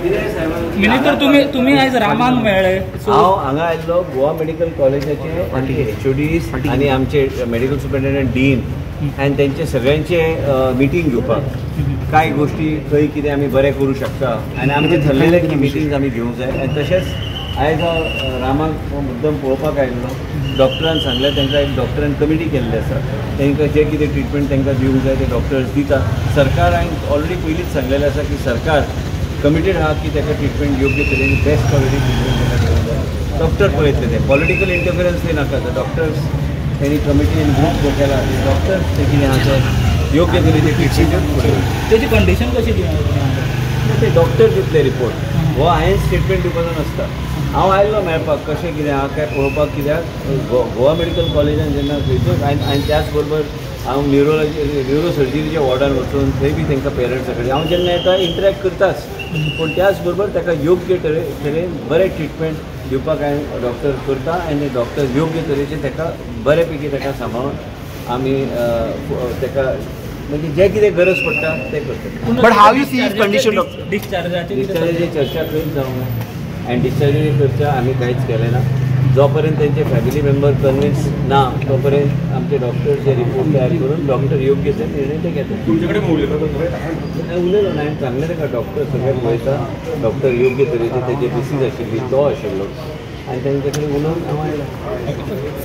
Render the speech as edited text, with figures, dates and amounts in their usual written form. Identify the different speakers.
Speaker 1: Minister तुम्ही आज रामांक मेळ्ळे.
Speaker 2: हांव हांगा आयिल्लो गोवा मेडिकल कॉलेजाचे HODs आनी आमचे मेडिकल सुपरिटेंडंट डीन आनी तेंचे सगळ्यांचे मिटींग घेवपाक कांय गोष्टी खंय कितें आमी बरें करूं शकता आनी आमचे थरलेले की मिटींग्स आमी घेवंक जाय. आनी तशेंच आयज हांव रामाक मुद्दम पळोवपाक आयिल्लो. डॉक्टरान सांगलें तांकां एक डॉक्टरान कमिटी केल्ली आसा. तांकां जे कितें ट्रिटमेंट तांकां दिवंक जाय ते डॉक्टर्स दिता. सरकार हांवें ऑलरेडी पयलींच सांगलेलें आसा की सरकार कमिटेड आहा की ताका ट्रिटमेंट योग्य तरेन बेस्ट क्वॉलिटी ट्रिटमेंट ताका दिवंक जाय. डॉक्टर पळयतले ते पॉलिटिकल इंटरफरन्स ते नाका. डॉक्टर्स त्यांनी कमिटीन ग्रूप जो केला डॉक्टर्स ते कितें आहा ते योग्य तरेचे ट्रिटमेंट फुडें.
Speaker 1: तेजी कंडिशन कशी दिवं
Speaker 2: ते डॉक्टर दितले रिपोर्ट. हो हांवें स्टेटमेंट दिवपाचो नासता. हांव आयिल्लो मेळपाक कशें कितें आहा काय पळोवपाक. कित्याक गोवा मेडिकल कॉलेजान जेन्ना थंयसर आनी त्याच बरोबर हांव न्युरो सर्जरीच्या वॉर्डान वचून थंय बी तांकां पेरंट्सां कडेन हांव जेन्ना येता इंटरेक्ट करताच. पूण त्याच बरोबर ताका योग्य तरेन बरें ट्रिटमेंट दिवपाक हांवें डॉक्टर करता आनी डॉक्टर योग्य तरेचे ताका बऱ्यापैकी ताका सांबाळून आमी ताका म्हणजे जे कितें गरज पडटा ते करता.
Speaker 3: But how you see his condition.
Speaker 1: डिस्चार्जाची
Speaker 2: चर्चा खंयच जावंक ना आनी डिस्चार्जाची चर्चा आमी कांयच केलें ना. जो पर्यंत तेंचे फॅमिली मेंबर कन्विन्स ना तो पर्यंत आमचे डॉक्टर जे रिपोर्ट तयार करून डॉक्टर योग्य ते निर्णय ते घेतात.
Speaker 4: तुमचे कडेन उलयलो
Speaker 2: उलयलो ना हांवें सांगलें ताका डॉक्टर सगळे पळयता. डॉक्टर योग्य तरेचे तेजे डिसीज आशिल्ली तो आशिल्लो आनी तांचे कडेन उलोवन हांव आयलो.